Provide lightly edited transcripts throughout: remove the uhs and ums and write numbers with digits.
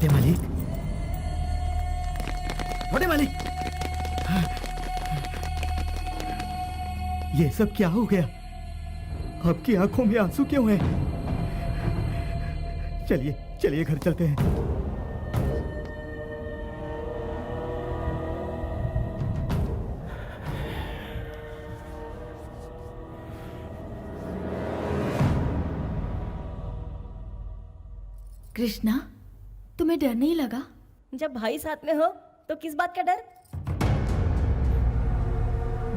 छोटे मालिक, छोटे मालिक, ये सब क्या हो गया? आपकी आंखों में आंसू क्यों हैं? चलिए चलिए घर चलते हैं। कृष्णा, तुम्हें डर नहीं लगा? जब भाई साथ में हो तो किस बात का डर?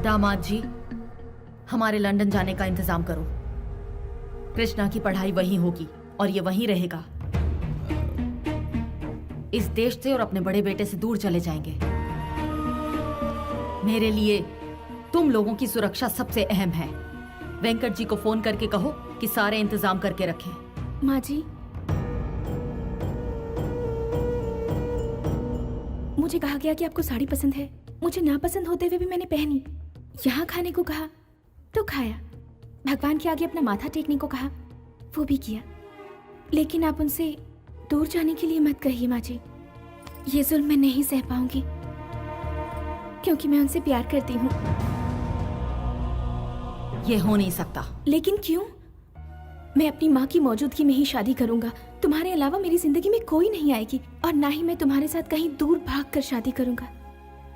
दामाद जी, हमारे लंदन जाने का इंतजाम करो। कृष्णा की पढ़ाई वहीं होगी और ये वहीं रहेगा। इस देश से और अपने बड़े बेटे से दूर चले जाएंगे। मेरे लिए तुम लोगों की सुरक्षा सबसे अहम है। वेंकट जी को फोन करके कहो कि सारे इंतजाम करके रखें। माँ जी, मुझे कहा गया कि आपको साड़ी पसंद है। मुझे ना पसंद होते हुए भी मैंने पहनी। यहाँ खाने को कहा तो खाया। भगवान के आगे अपना माथा टेकने को कहा, वो भी किया। लेकिन आप उनसे दूर जाने के लिए मत कहिए माँ जी। ये जुल्म मैं नहीं सह पाऊंगी, क्योंकि मैं उनसे प्यार करती हूँ। ये हो नहीं सकता। लेकिन क्यों? मैं अपनी माँ की मौजूदगी में ही शादी करूंगा। तुम्हारे अलावा मेरी जिंदगी में कोई नहीं आएगी, और ना ही मैं तुम्हारे साथ कहीं दूर भागकर शादी करूंगा।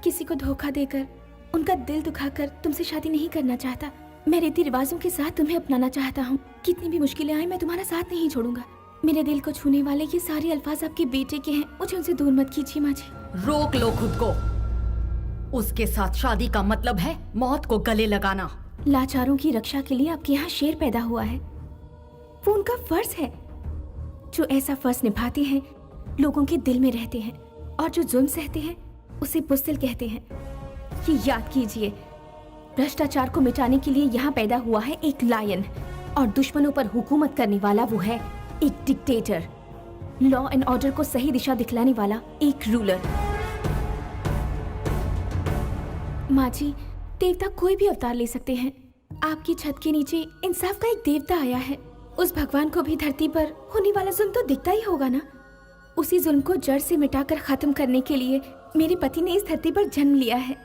किसी को धोखा देकर, उनका दिल दुखाकर तुमसे शादी नहीं करना चाहता। मैं रीति रिवाजों के साथ तुम्हें अपनाना चाहता हूँ। कितनी भी मुश्किलें आए, मैं तुम्हारा साथ नहीं छोड़ूंगा। मेरे दिल को छूने वाले ये सारे अल्फाज आपके बेटे के हैं। मुझे उनसे दूर मत कीजिए माँ जी। रोक लो खुद को। उसके साथ शादी का मतलब है मौत को गले लगाना। लाचारों की रक्षा के लिए आपके यहाँ शेर पैदा हुआ है। वो उनका फर्ज है। जो ऐसा फर्ज निभाते हैं, लोगों के दिल में रहते हैं, और जो जुल्म सहते हैं उसे बुज़दिल कहते हैं। ये याद कीजिए, भ्रष्टाचार को मिटाने के लिए यहाँ पैदा हुआ है एक लायन, और दुश्मनों पर हुकूमत करने वाला वो है एक डिक्टेटर। लॉ एंड ऑर्डर को सही दिशा दिखलाने वाला एक रूलर। माँ जी, देवता कोई भी अवतार ले सकते हैं। आपकी छत के नीचे इंसाफ का एक देवता आया है। उस भगवान को भी धरती पर होने वाला जुल्म तो दिखता ही होगा ना। उसी जुल्म को जड़ से मिटाकर खत्म करने के लिए मेरे पति ने इस धरती पर जन्म लिया है।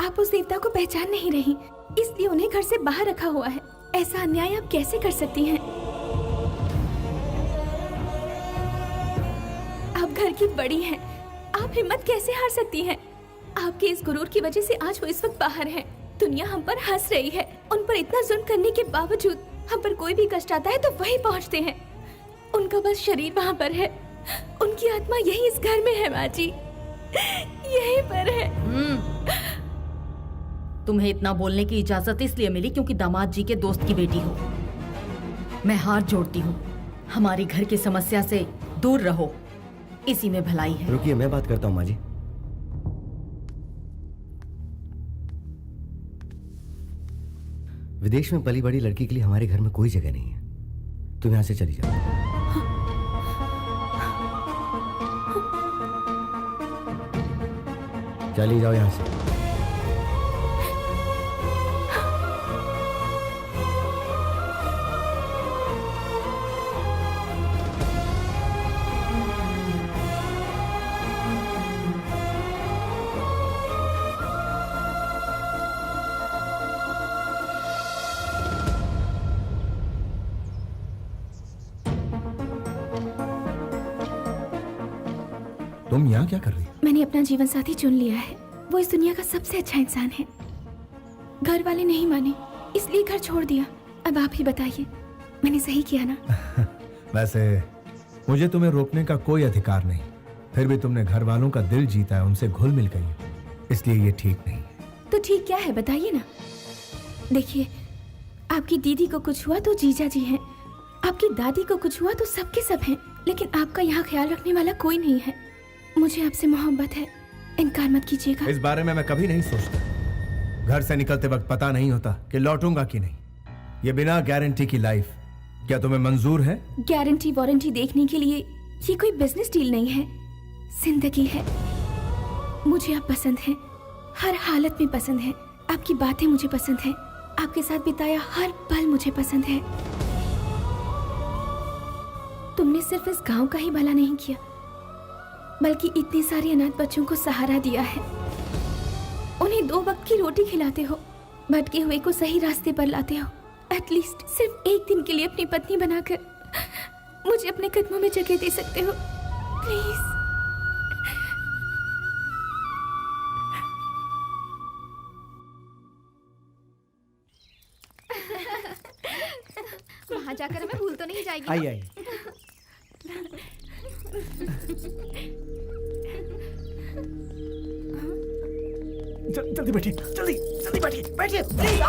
आप उस देवता को पहचान नहीं रही, इसलिए उन्हें घर से बाहर रखा हुआ है। ऐसा अन्याय आप कैसे कर सकती हैं? आप घर की बड़ी हैं, आप हिम्मत कैसे हार सकती हैं? आपके इस गुरूर की वजह से आज वो इस वक्त बाहर हैं। दुनिया हम पर हंस रही है। उन पर इतना जुल्म करने के बावजूद हम पर कोई भी कष्ट आता है तो वही पहुंचते हैं। उनका बस शरीर वहाँ पर है, उनकी आत्मा यही इस घर में है माँ जी, यहीं पर है। तुम्हें इतना बोलने की इजाजत इसलिए मिली क्योंकि दामाद जी के दोस्त की बेटी हो। मैं हाथ जोड़ती हूँ, हमारी घर की समस्या से दूर रहो, इसी में भलाई है। रुकिए, मैं बात करता हूँ माँ जी। विदेश में पली बड़ी लड़की के लिए हमारे घर में कोई जगह नहीं है। तुम यहाँ से चली जाओ। चली जाओ यहाँ से। तुम यहाँ क्या कर रही? मैंने अपना जीवन साथी चुन लिया है। वो इस दुनिया का सबसे अच्छा इंसान है। घर वाले नहीं माने, इसलिए घर छोड़ दिया। अब आप ही बताइए, मैंने सही किया ना? वैसे मुझे तुम्हें रोकने का कोई अधिकार नहीं, फिर भी तुमने घर वालों का दिल जीता है, उनसे घुल मिल गई है, इसलिए ये ठीक नहीं है। तो ठीक क्या है बताइए ना। देखिए, आपकी दीदी को कुछ हुआ तो जीजा जी हैं, आपकी दादी को कुछ हुआ तो सबके सब हैं, लेकिन आपका यहाँ ख्याल रखने वाला कोई नहीं है। मुझे आपसे मोहब्बत है, इनकार मत कीजिएगा। इस बारे में मैं कभी नहीं सोचता। घर से निकलते वक्त पता नहीं होता कि लौटूंगा कि नहीं। ये बिना गारंटी की लाइफ क्या तुम्हें मंजूर है? गारंटी वारंटी देखने के लिए ये कोई बिजनेस डील नहीं है, जिंदगी है। मुझे आप पसंद हैं, हर हालत में पसंद है। आपकी बातें मुझे पसंद है, आपके साथ बिताया हर पल मुझे पसंद है। तुमने सिर्फ इस गांव का ही भला नहीं किया, बल्कि इतने सारे अनाथ बच्चों को सहारा दिया है। उन्हें 2 वक्त की रोटी खिलाते हो, भटके हुए को सही रास्ते पर लाते हो। एटलीस्ट सिर्फ एक दिन के लिए अपनी पत्नी बनाकर मुझे अपने कदमों में जगह दे सकते हो प्लीज। वहाँ जाकर हमें भूल तो नहीं जाएगी? आइए आइए। जल्दी बैठिए, जल्दी जल्दी बैठिए, बैठिए प्लीज।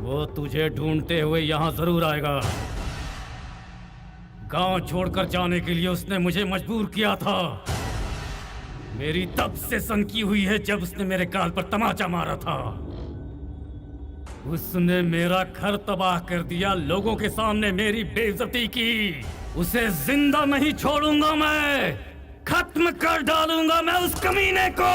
वो तुझे ढूंढते हुए यहाँ जरूर आएगा। गांव छोड़कर जाने के लिए उसने मुझे मजबूर किया था। मेरी तब से सनकी हुई है जब उसने मेरे गाल पर तमाचा मारा था। उसने मेरा घर तबाह कर दिया, लोगों के सामने मेरी बेइज्जती की। उसे जिंदा नहीं छोड़ूंगा मैं, खत्म कर डालूंगा मैं उस कमीने को।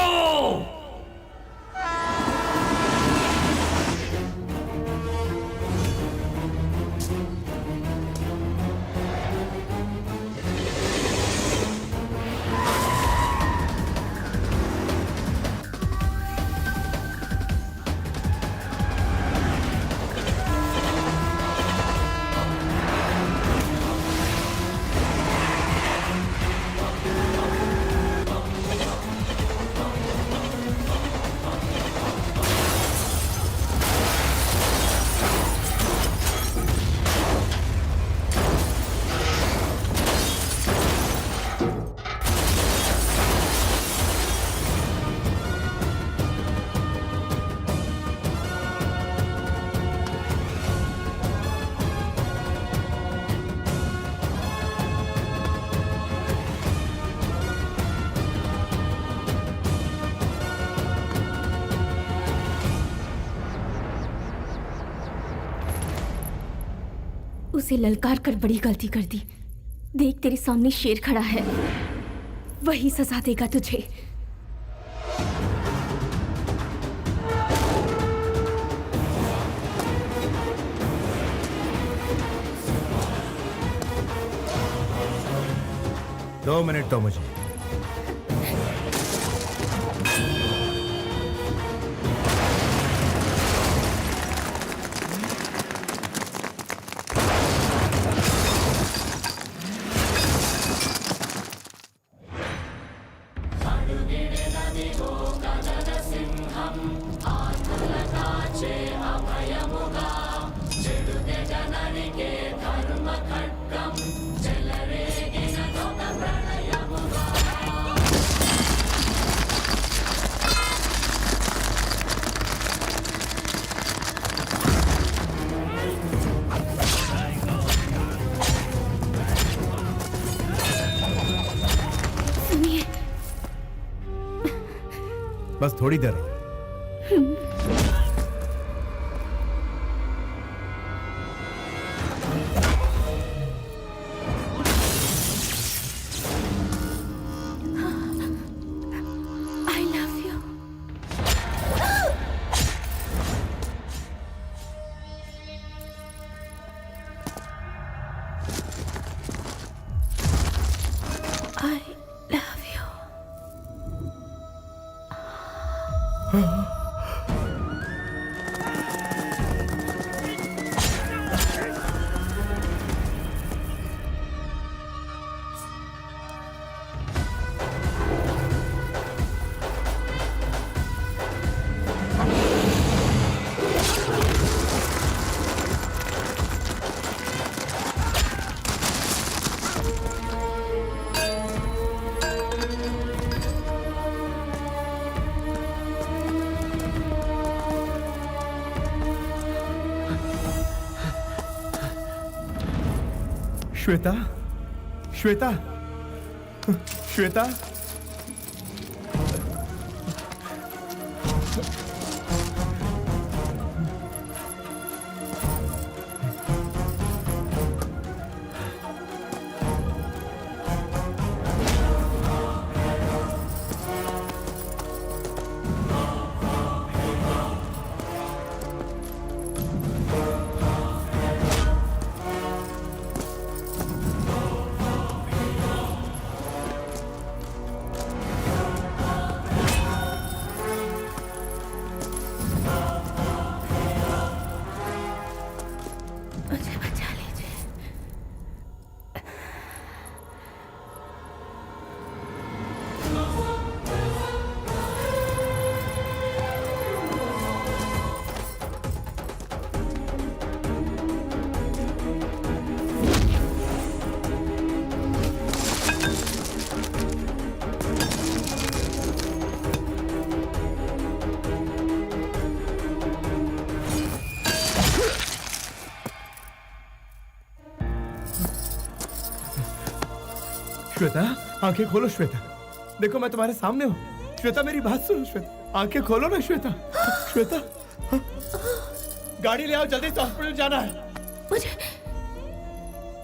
उसे ललकार कर बड़ी गलती कर दी। देख तेरे सामने शेर खड़ा है, वही सजा देगा तुझे। दो मिनट दो मुझे। बस थोड़ी देर और। I love you. I love you. Shweta, Shweta, Shweta. Shweta, आंखें खोलो श्वेता। देखो मैं तुम्हारे सामने हूँ। श्वेता मेरी बात सुनो श्वेता, आंखें खोलो ना श्वेता। श्वेता, गाड़ी ले आओ, जल्दी से हॉस्पिटल जाना है।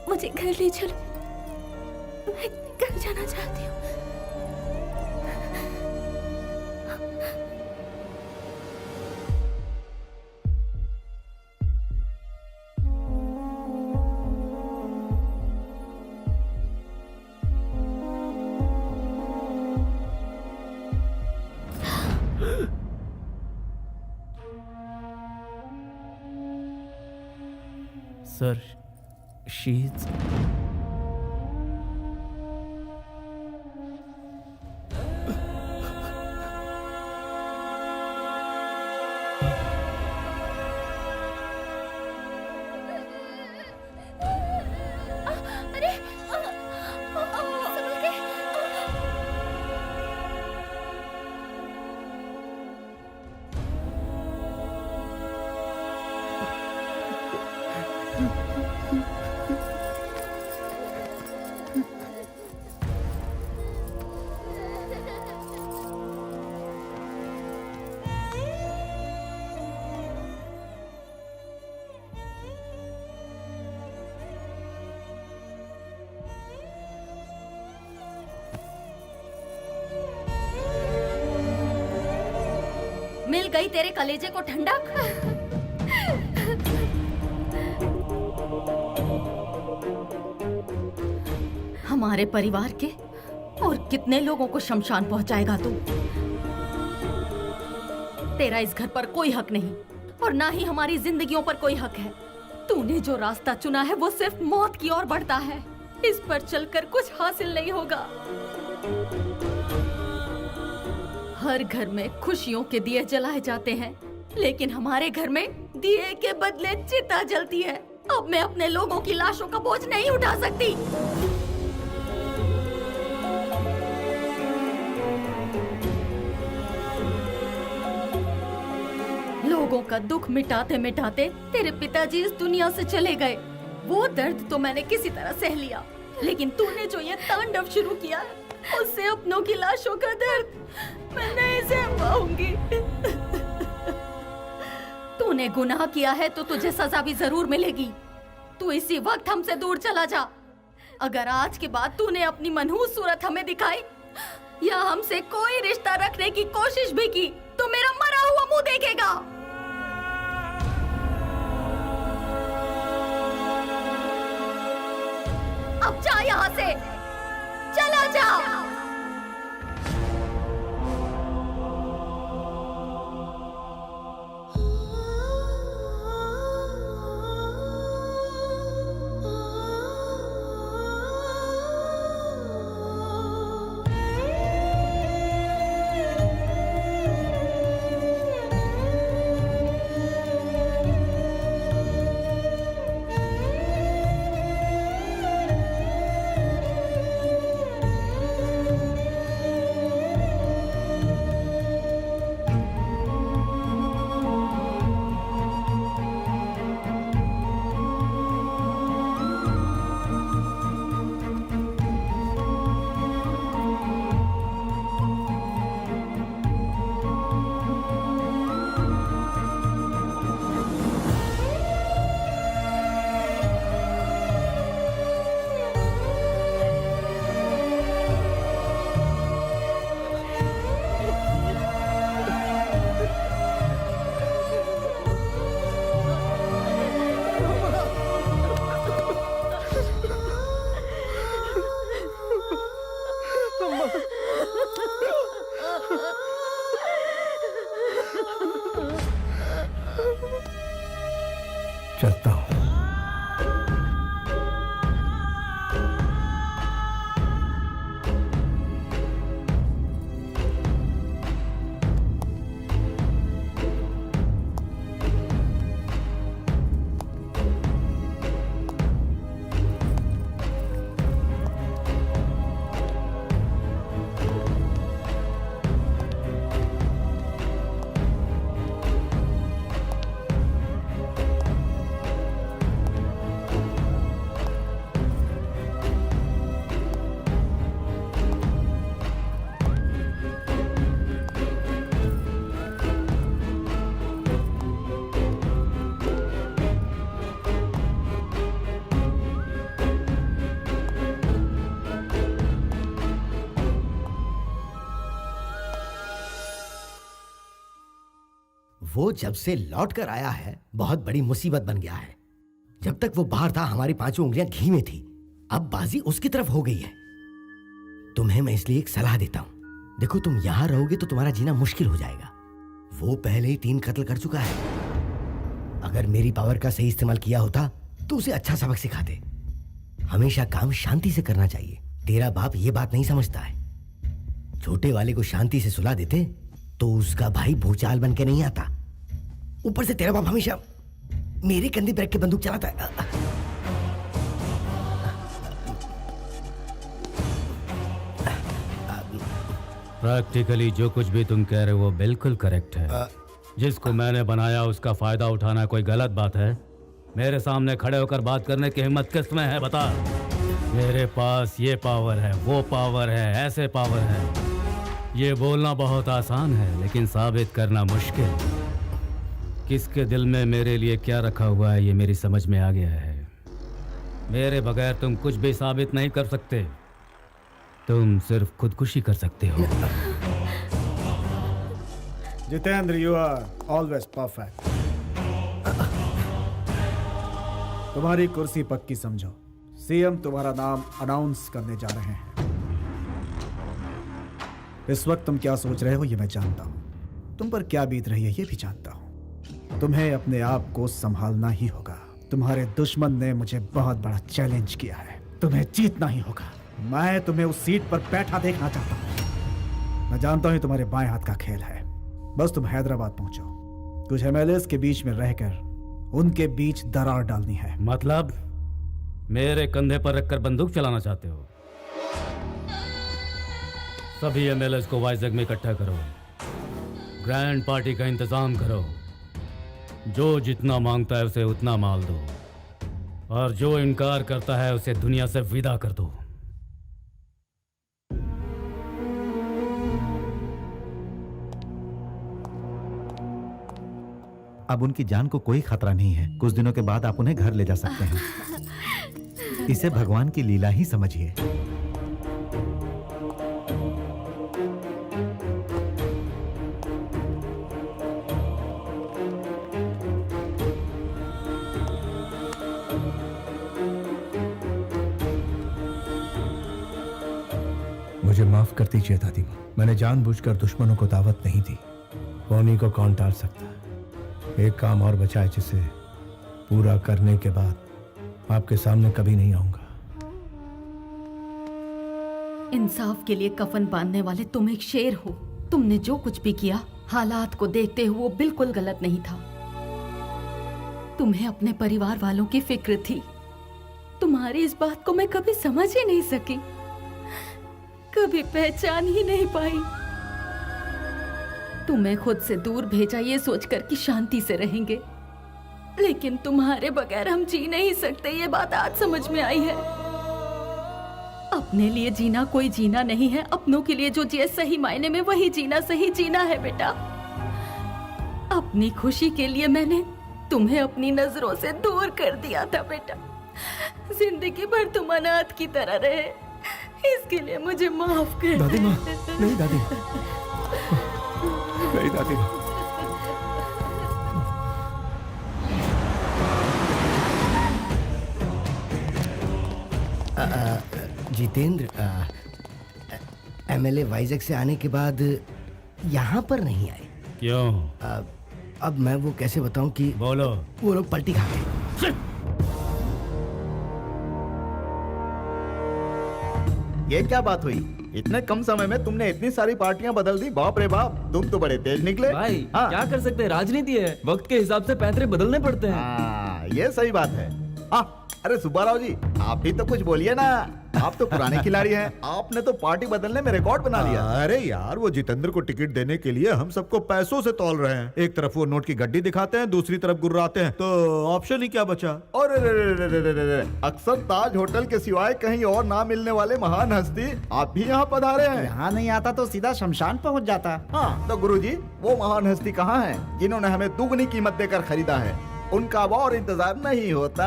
मुझे घर ले चलो, मैं घर जाना चाहती हूँ। सर, शीज मिल गई तेरे कलेजे को ठंडक। हमारे परिवार के और कितने लोगों को शमशान पहुंचाएगा तू? तेरा इस घर पर कोई हक नहीं और ना ही हमारी जिंदगियों पर कोई हक है। तूने जो रास्ता चुना है वो सिर्फ मौत की ओर बढ़ता है। इस पर चलकर कुछ हासिल नहीं होगा। हर घर में खुशियों के दिए जलाए जाते हैं, लेकिन हमारे घर में दिए के बदले चिता जलती है। अब मैं अपने लोगों की लाशों का बोझ नहीं उठा सकती। लोगों का दुख मिटाते मिटाते तेरे पिताजी इस दुनिया से चले गए। वो दर्द तो मैंने किसी तरह सह लिया, लेकिन तूने जो ये तांडव शुरू किया, उससे अपनों की लाशों का दर्द मैं नहीं सह पाऊंगी। तूने गुनाह किया है तो तुझे सजा भी जरूर मिलेगी। तू इसी वक्त हमसे दूर चला जा। अगर आज के बाद तूने अपनी मनहूस सूरत हमें दिखाई या हमसे कोई रिश्ता रखने की कोशिश भी की तो मेरा मरा हुआ मुंह देखेगा। अब जा यहाँ से, चला जा। वो जब से लौट कर आया है बहुत बड़ी मुसीबत बन गया है। जब तक वो बाहर था हमारी पांचों उंगलियां घी में थी, अब बाजी उसकी तरफ हो गई है। तुम्हें मैं इसलिए एक सलाह देता हूं। देखो, तुम यहां रहोगे तो तुम्हारा जीना मुश्किल हो जाएगा। वो पहले ही 3 कत्ल कर चुका है। अगर मेरी पावर का सही इस्तेमाल किया होता तो उसे अच्छा सबक सिखाते। हमेशा काम शांति से करना चाहिए। तेरा बाप ये बात नहीं समझता है। छोटे वाले को शांति से सुला देते तो उसका भाई भूचाल बन के नहीं आता। ऊपर से तेरा बाप हमेशा मेरे कंधे पर रख के बंदूक चलाता है। प्रैक्टिकली जो कुछ भी तुम कह रहे हो वो बिल्कुल करेक्ट है। जिसको मैंने बनाया उसका फायदा उठाना कोई गलत बात है? मेरे सामने खड़े होकर बात करने की हिम्मत किसमें है, बता। मेरे पास ये पावर है, वो पावर है, ऐसे पावर है। ये बोलना बहुत आसान है लेकिन साबित करना मुश्किल। किसके दिल में मेरे लिए क्या रखा हुआ है ये मेरी समझ में आ गया है। मेरे बगैर तुम कुछ भी साबित नहीं कर सकते। तुम सिर्फ खुदकुशी कर सकते हो। Jitendra, you are always perfect. तुम्हारी कुर्सी पक्की समझो। सीएम तुम्हारा नाम अनाउंस करने जा रहे हैं। इस वक्त तुम क्या सोच रहे हो ये मैं जानता हूं। तुम पर क्या बीत रही है ये भी जानता हूं। तुम्हें अपने आप को संभालना ही होगा। तुम्हारे दुश्मन ने मुझे बहुत बड़ा चैलेंज किया है। तुम्हें जीतना ही होगा। मैं तुम्हें उस सीट पर बैठा देखना चाहता हूं। मैं जानता हूं तुम्हारे बाएं हाथ का खेल है। बस तुम हैदराबाद पहुंचो। कुछ एमएलएस के बीच में रहकर उनके बीच दरार डालनी है। मतलब मेरे कंधे पर रखकर बंदूक चलाना चाहते हो? सभी एमएलएस को वाइजग में इकट्ठा करो। ग्रैंड पार्टी का इंतजाम करो। जो जितना मांगता है उसे उतना माल दो और जो इनकार करता है उसे दुनिया से विदा कर दो। अब उनकी जान को कोई खतरा नहीं है। कुछ दिनों के बाद आप उन्हें घर ले जा सकते हैं। इसे भगवान की लीला ही समझिए। मुझे माफ कर दीजिए दादी माँ। मैंने जानबूझकर दुश्मनों को दावत नहीं दी। उन्हीं को कौन टाल सकता है। एक काम और बचा है जिसे पूरा करने के बाद आपके सामने कभी नहीं आऊंगा। इंसाफ के लिए कफन बांधने वाले तुम एक शेर हो। तुमने जो कुछ भी किया हालात को देखते हुए वो बिल्कुल गलत नहीं था। तुम्हें अपने परिवार वालों की फिक्र थी। तुम्हारी इस बात को मैं कभी समझ ही नहीं सकी, कभी पहचान ही नहीं पाई। तुम्हें खुद से दूर भेजा ये सोचकर कि शांति से रहेंगे, लेकिन तुम्हारे बगैर हम जी नहीं सकते ये बात आज समझ में आई है। अपने लिए जीना कोई जीना नहीं है। अपनों के लिए जो जिए सही मायने में वही जीना सही जीना है बेटा। अपनी खुशी के लिए मैंने तुम्हें अपनी नजरों से दूर कर दिया था बेटा। जिंदगी भर तुम अनाथ की तरह रहे, इसके लिए मुझे माफ कर। दादी माँ, नहीं दादी, नहीं दादी माँ। जितेंद्र, एमएलए वाइजग से आने के बाद यहाँ पर नहीं आए। क्यों? अब मैं वो कैसे बताऊं कि बोलो। वो लोग पलटी खा गए। ये क्या बात हुई? इतने कम समय में तुमने इतनी सारी पार्टियां बदल दी। बाप रे बाप, तुम तो बड़े तेज निकले। भाई हाँ। क्या कर सकते हैं, राजनीति है। वक्त के हिसाब से पैतरे बदलने पड़ते हैं। हाँ, ये सही बात है। अरे सुब्बाराव जी, आप भी तो कुछ बोलिए ना। आप तो पुराने खिलाड़ी हैं। आपने तो पार्टी बदलने में रिकॉर्ड बना लिया। अरे यार, वो जितेंद्र को टिकट देने के लिए हम सबको पैसों से तौल रहे हैं। एक तरफ वो नोट की गड्डी दिखाते हैं, दूसरी तरफ गुर्राते हैं, तो ऑप्शन ही क्या बचा। और अक्सर ताज होटल के सिवाय कहीं और ना मिलने वाले महान हस्ती आप भी यहाँ पधारे हैं। यहाँ नहीं आता तो सीधा शमशान पहुँच जाता। हाँ, तो गुरुजी, वो महान हस्ती कहाँ है जिन्होंने हमें दुगनी कीमत देकर खरीदा है? उनका अब और इंतजार नहीं होता।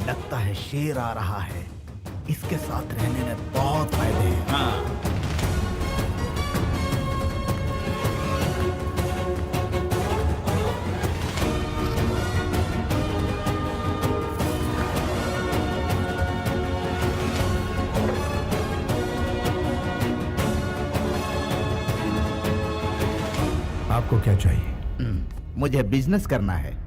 लगता है है शेर आ रहा है, इसके साथ रहने में बहुत फायदे हैं। हाँ। आपको क्या चाहिए? मुझे बिजनेस करना है।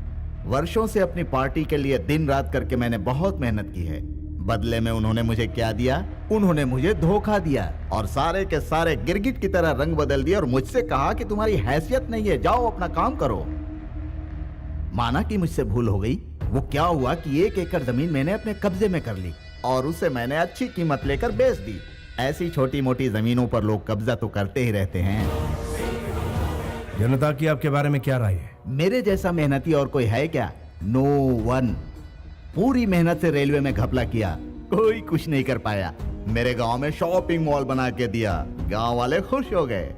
वर्षों से अपनी पार्टी के लिए दिन रात करके मैंने बहुत मेहनत की है। बदले में उन्होंने मुझे क्या दिया? उन्होंने मुझे धोखा दिया और सारे के सारे गिरगिट की तरह रंग बदल दिया और मुझसे कहा कि तुम्हारी हैसियत नहीं है, जाओ अपना काम करो। माना कि मुझसे भूल हो गई। वो क्या हुआ कि 1 एकड़ जमीन मैंने अपने कब्जे में कर ली और उसे मैंने अच्छी कीमत लेकर बेच दी। ऐसी छोटी मोटी जमीनों पर लोग कब्जा तो करते ही रहते हैं। जनता की आपके बारे में क्या राय है? मेरे जैसा मेहनती और कोई है क्या? No one. पूरी मेहनत से रेलवे में घपला किया, कोई कुछ नहीं कर पाया। मेरे गांव में शॉपिंग मॉल बना के दिया, गांव वाले खुश हो गए।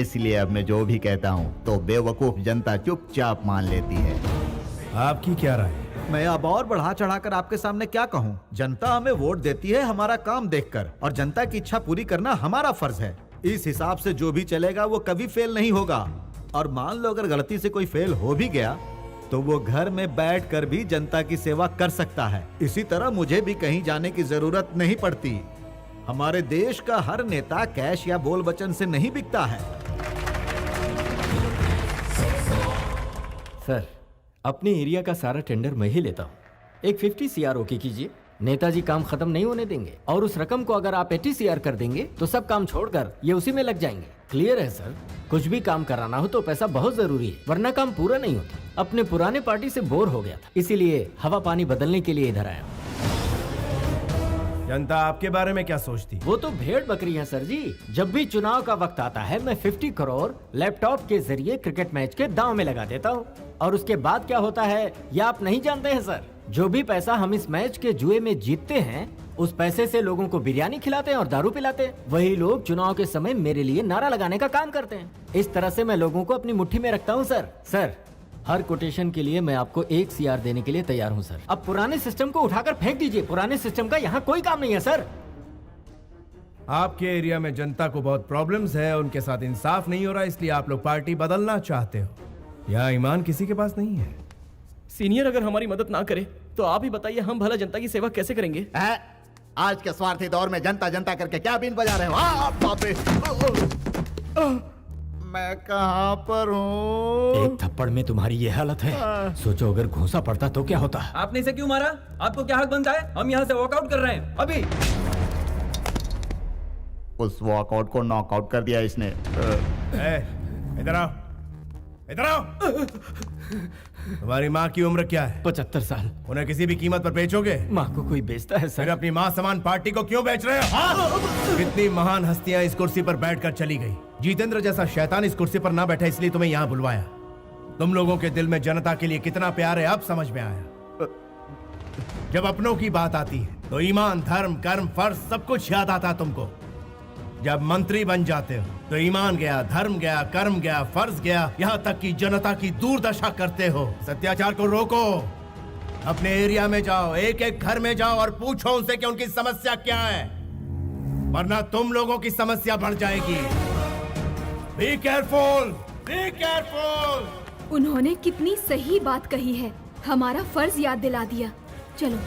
इसलिए अब मैं जो भी कहता हूँ तो बेवकूफ जनता चुपचाप मान लेती है। आपकी क्या राय है? मैं अब और बढ़ा चढ़ाकर आपके सामने क्या कहूँ? जनता हमें वोट देती है हमारा काम देखकर, और जनता की इच्छा पूरी करना हमारा फर्ज है। इस हिसाब से जो भी चलेगा वो कभी फेल नहीं होगा। और मान लो अगर गलती से कोई फेल हो भी गया तो वो घर में बैठकर भी जनता की सेवा कर सकता है। इसी तरह मुझे भी कहीं जाने की जरूरत नहीं पड़ती। हमारे देश का हर नेता कैश या बोल वचन से नहीं बिकता है। सर, अपने एरिया का सारा टेंडर मैं ही लेता हूँ। एक 50 CR ओके कीजिए। नेताजी काम खत्म नहीं होने देंगे, और उस रकम को अगर आप 80 CR कर देंगे तो सब काम छोड़कर ये उसी में लग जाएंगे। क्लियर है सर? कुछ भी काम कराना हो तो पैसा बहुत जरूरी है, वरना काम पूरा नहीं होता। अपने पुराने पार्टी से बोर हो गया था, इसीलिए हवा पानी बदलने के लिए इधर आया। जनता आपके बारे में क्या सोचती? वो तो भेड़ बकरी है सर जी। जब भी चुनाव का वक्त आता है मैं 50 करोड़ लैपटॉप के जरिए क्रिकेट मैच के दांव में लगा देता हूँ, और उसके बाद क्या होता है ये आप नहीं जानते हैं सर। जो भी पैसा हम इस मैच के जुए में जीतते हैं उस पैसे से लोगों को बिरयानी खिलाते हैं और दारू पिलाते हैं। वही लोग चुनाव के समय मेरे लिए नारा लगाने का काम करते हैं। इस तरह से मैं लोगों को अपनी मुट्ठी में रखता हूँ सर। सर, हर कोटेशन के लिए मैं आपको 1 CR देने के लिए तैयार हूँ सर। अब पुराने सिस्टम को उठाकर फेंक दीजिए। पुराने सिस्टम का यहाँ कोई काम नहीं है सर। आपके एरिया में जनता को बहुत प्रॉब्लम्स है, उनके साथ इंसाफ नहीं हो रहा, इसलिए आप लोग पार्टी बदलना चाहते हो। यहाँ ईमान किसी के पास नहीं है। सीनियर अगर हमारी मदद ना करे तो आप ही बताइए हम भला जनता की सेवा कैसे करेंगे? आज के स्वार्थी दौर में जनता जनता करके क्या बीन बजा रहे हो? बाप रे! मैं कहाँ पर हूँ? एक थप्पड़ में तुम्हारी ये हालत है। सोचो अगर घूंसा पड़ता तो क्या होता। आपने इसे क्यों मारा? आपको क्या हक बनता है? हम यहाँ से वॉकआउट कर रहे हैं अभी। उस वॉकआउट को नॉकआउट कर दिया इसने। इधर आओ, इधर आओ। तुम्हारी माँ की उम्र क्या है? 75 साल। उन्हें किसी भी कीमत पर बेचोगे? माँ को कोई बेचता है सर? फिर अपनी माँ समान पार्टी को क्यों बेच रहे हो? कितनी महान हस्तियां इस कुर्सी पर बैठकर चली गई। जितेंद्र जैसा शैतान इस कुर्सी पर ना बैठा, इसलिए तुम्हें यहाँ बुलवाया। तुम लोगों के दिल में जनता के लिए कितना प्यार है अब समझ में आया। जब अपनों की बात आती है तो ईमान, धर्म, कर्म, फर्ज सब कुछ याद आता तुमको। जब मंत्री बन जाते हो तो ईमान गया, धर्म गया, कर्म गया, फर्ज गया, यहाँ तक कि जनता की दुर्दशा करते हो। सत्याचार को रोको। अपने एरिया में जाओ, एक एक घर में जाओ और पूछो उनसे कि उनकी समस्या क्या है, वरना तुम लोगों की समस्या बढ़ जाएगी। Be careful, be careful. उन्होंने कितनी सही बात कही है, हमारा फर्ज याद दिला दिया। चलो।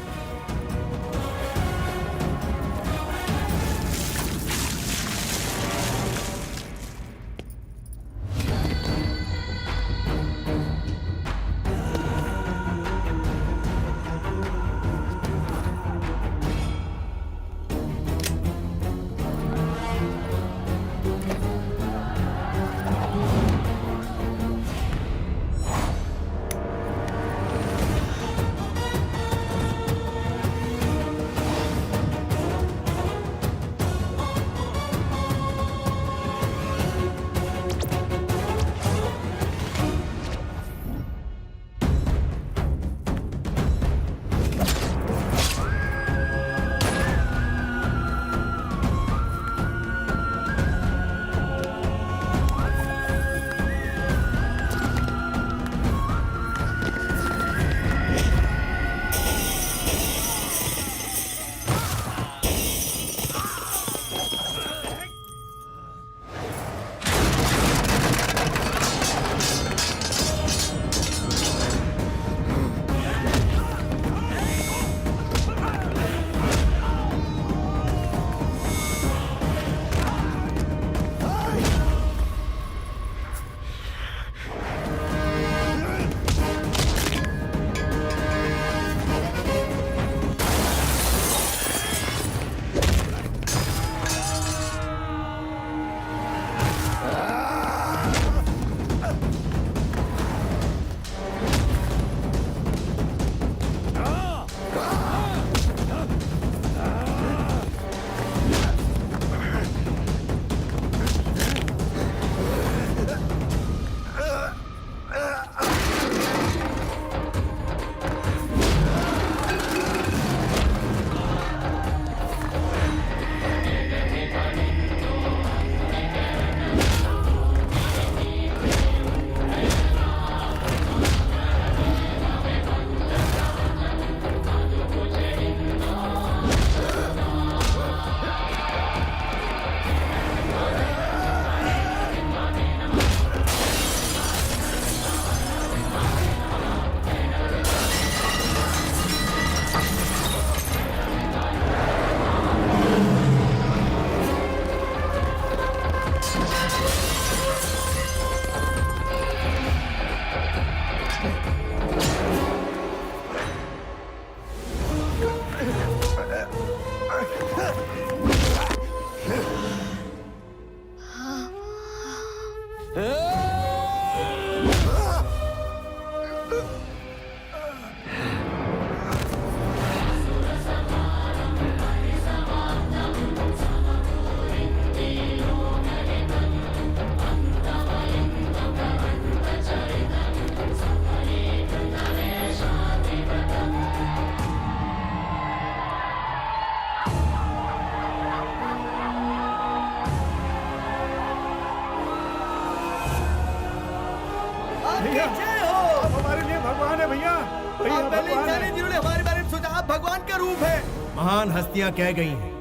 भैया आप हमारे लिए भगवान है भैया। भैया भगवान है। जिन्होंने हमारे बारे में सोचा आप भगवान का रूप है। महान हस्तियां कह गई हैं,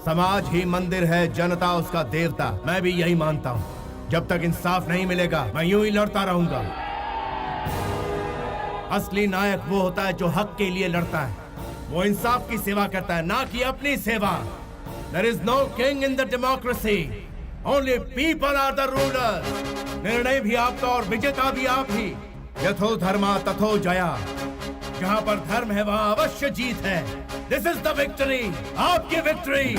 समाज ही मंदिर है, जनता उसका देवता। मैं भी यही मानता हूं। जब तक इंसाफ नहीं मिलेगा मैं यूं ही लड़ता रहूंगा। असली नायक वो होता है जो हक के लिए लड़ता है, वो इंसाफ की सेवा करता है, ना कि अपनी सेवा। There is no king in the democracy. Only people are the rulers. निर्णय भी आपका और विजेता भी आप ही। यथो धर्मा तथो जया। जहां पर धर्म है वहां अवश्य जीत है। This is the victory. आपकी विक्ट्री।